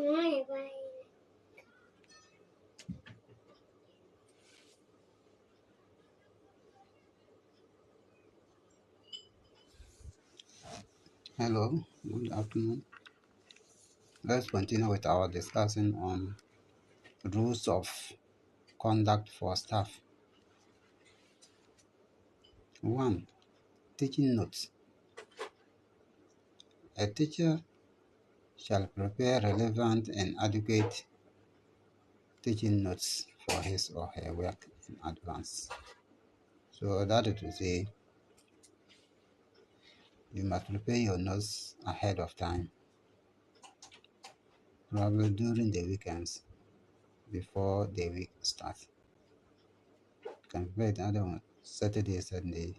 Hello, good afternoon. Let's continue with our discussion on rules of conduct for staff. 1. Teaching notes. A teacher shall prepare relevant and adequate teaching notes for his or her work in advance. So that is to say, you must prepare your notes ahead of time, probably during the weekends before the week starts. You can prepare it either on Saturday, Sunday.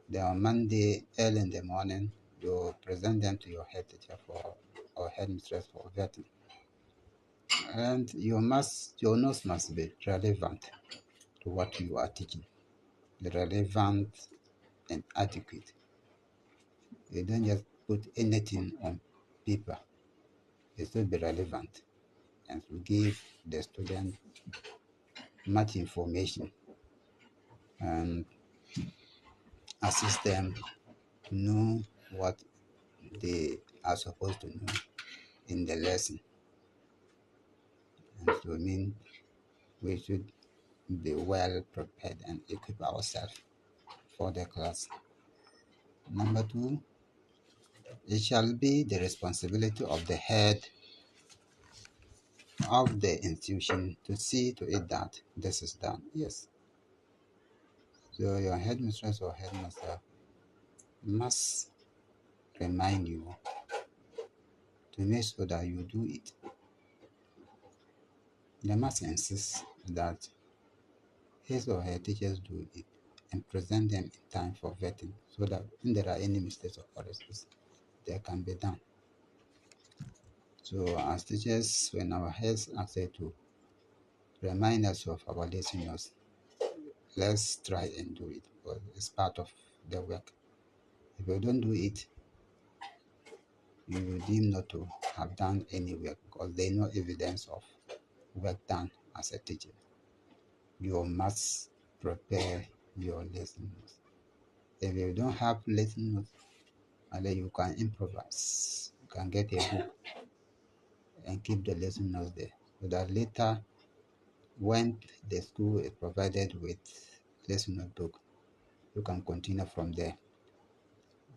Then on Monday, early in the morning, you present them to your head teacher for or headmistress for vetting. And your notes must be relevant to what you are teaching. Relevant and adequate. You don't just put anything on paper. It should be relevant and to give the student much information and assist them to know what they are supposed to know in the lesson. And so we should be well prepared and equip ourselves for the class. Number 2, it shall be the responsibility of the head of the institution to see to it that this is done. Yes. So your headmistress or headmaster must remind you to make sure that you do it. They must insist that his or her teachers do it and present them in time for vetting so that when there are any mistakes or errors, they can be done. So as teachers, when our heads are said to remind us of our lesson notes, let's try and do it because it's part of the work. If you don't do it, you will deem not to have done any work because there is no evidence of work done as a teacher. You must prepare your lesson notes. If you don't have lesson notes, then you can improvise. You can get a book and keep the lesson notes there so that later when the school is provided with lesson notebook, you can continue from there.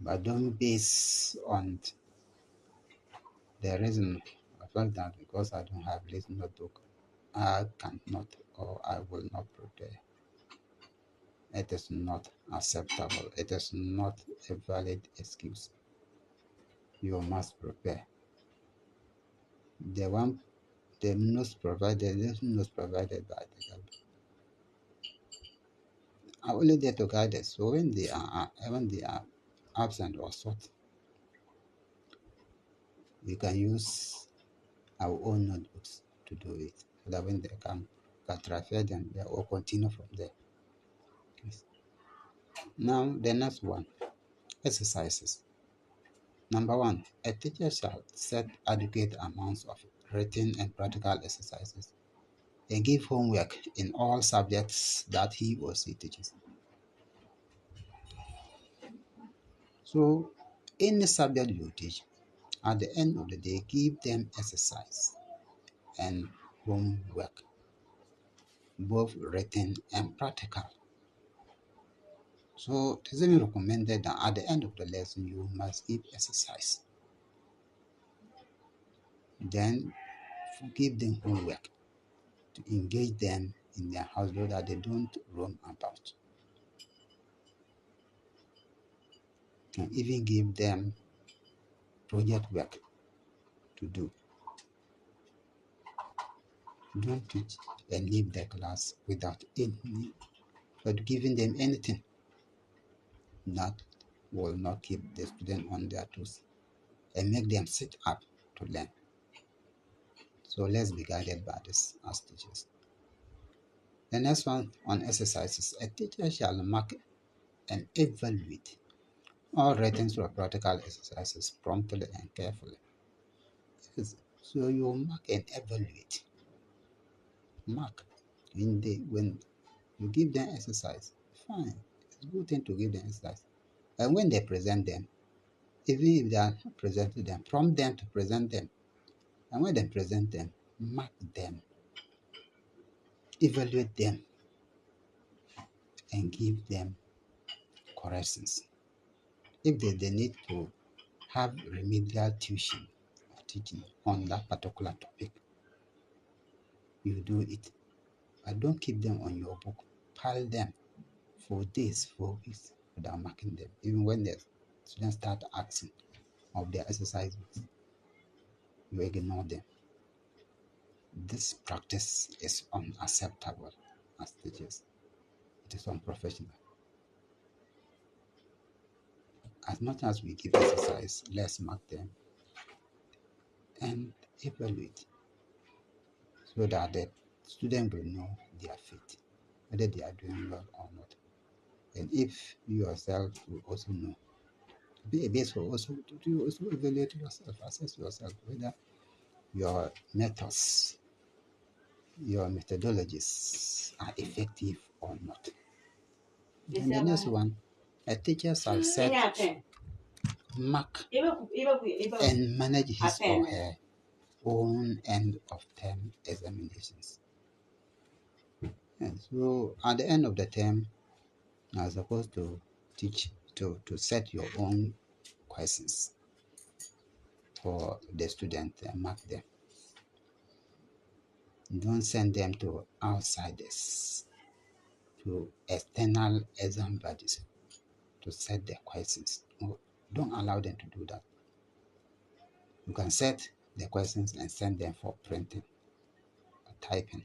But don't base on the reason of fact that because I don't have lesson notebook, I cannot or I will not prepare. It is not acceptable. It is not a valid excuse. You must prepare. The notes provided by the government are only there to guide us. So when they are absent or short, we can use our own notebooks to do it. So that when they come, we can transfer them there or continue from there. Yes. Now the next one, exercises. Number 1, a teacher shall set adequate amounts of written and practical exercises and give homework in all subjects that he or she teaches. So any subject you teach, at the end of the day, give them exercise and homework, both written and practical. So it is even recommended that at the end of the lesson, you must give exercise. Then give them homework to engage them in their household that they don't roam about. And even give them project work to do. Don't teach and leave the class without giving them anything. That will not keep the student on their toes and make them sit up to learn. So let's be guided by this as teachers. The next one on exercises. A teacher shall mark and evaluate all written or practical exercises promptly and carefully. Yes. So you mark and evaluate. Mark when you give them exercise, fine. It's a good thing to give them exercise. And when they present them, even if they are not presenting them, prompt them to present them. And when they present them, mark them, evaluate them, and give them corrections. If they need to have remedial tuition or teaching on that particular topic, you do it. But don't keep them on your book. Pile them for days, for weeks without marking them. Even when the students start asking of their exercise books, you ignore them. This practice is unacceptable as teachers. It is unprofessional. As much as we give exercise, let's mark them and evaluate so that the student will know their fit, whether they are doing well or not. And if you yourself will also know, be a base for also to also evaluate yourself, assess yourself whether your methods, your methodologies are effective or not. And the next one, a teacher shall set, mark, and manage his or her own end of term examinations. And so at the end of the term, you are supposed to teach to set your own questions for the student and mark them. Don't send them to outsiders, to external exam bodies to set their questions. No, don't allow them to do that. You can set the questions and send them for printing or typing,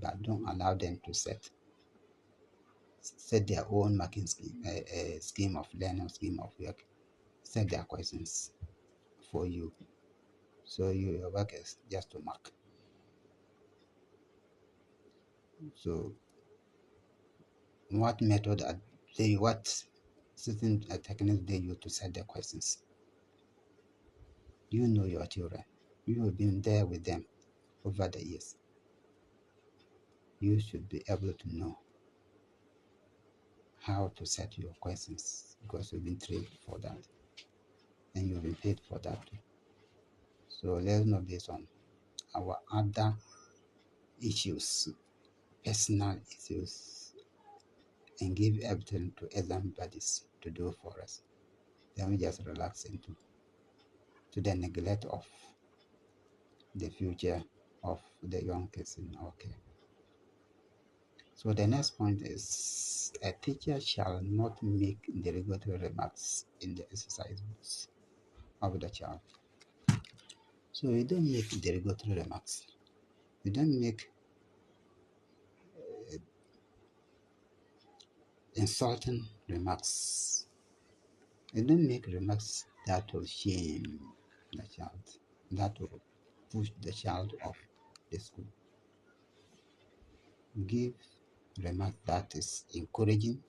but don't allow them to set their own marking scheme, a scheme of learning, scheme of work, set their questions for you. So your work is just to mark. So what method are they, what certain techniques they use to set the questions? You know your children. You have been there with them over the years. You should be able to know how to set your questions because you've been trained for that and you've been paid for that too. So let's not base on our other issues, personal issues, and give everything to exam buddies to do for us. Then we just relax into to the neglect of the future of the young kids in our care. So the next point is a teacher shall not make derogatory remarks in the exercise books of the child. So you don't make derogatory remarks. You don't make insulting remarks. You don't make remarks that will shame the child, that will push the child off the school. Give remarks that is encouraging,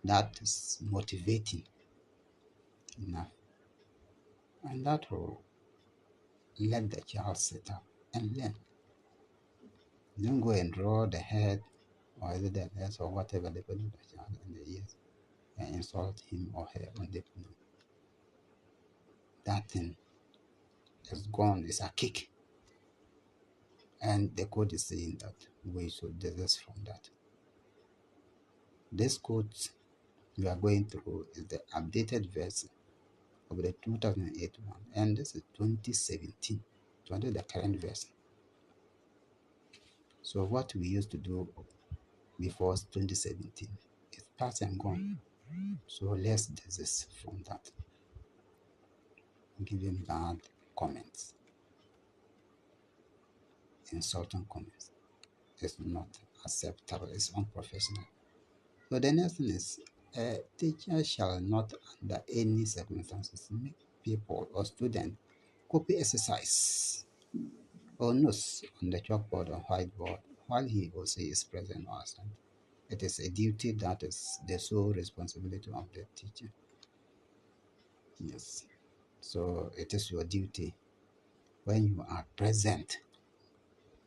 that is motivating enough, and that will let the child sit up and learn. Don't go and draw the head or is it the legs or whatever they put in the child in the ears and insult him or her on the no. That thing is gone, it's a kick. And the code is saying that we should desist from that. This code we are going through is the updated version of the 2008 one, and this is 2017, the current version. So what we used to do before 2017 is past and gone. So let's desist from that. Giving bad comments, insulting comments is not acceptable, it's unprofessional. So the next thing is a teacher shall not under any circumstances make people or students copy exercise or notes on the chalkboard or whiteboard while he or she is present or absent. It is a duty that is the sole responsibility of the teacher. Yes. So it is your duty When you are present,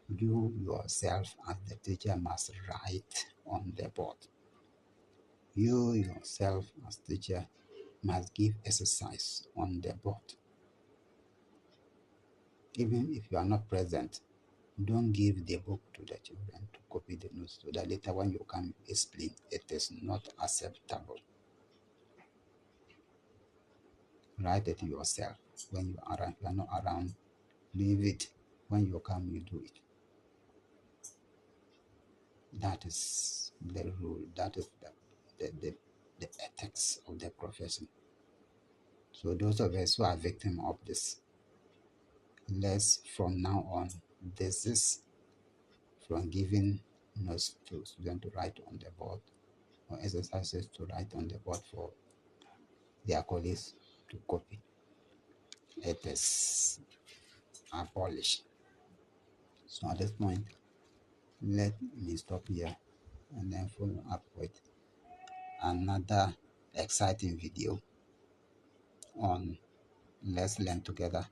you yourself as the teacher must write on the board. You yourself as teacher must give exercise on the board. Even if you are not present, don't give the book to the children to copy the notes so that later when you come explain, it is not acceptable. Write it yourself. When you are not around, leave it. When you come, you do it. That is the rule. That is the ethics of the profession. So those of us who are victim of this, let's from now on desist from giving notes to students to write on the board or exercises to write on the board for their colleagues to copy. It is abolished. So at this point, let me stop here and then follow up with another exciting video on let's learn together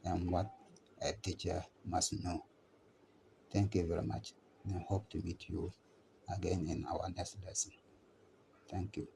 and what a teacher must know. Thank you very much and I hope to meet you again in our next lesson. Thank you.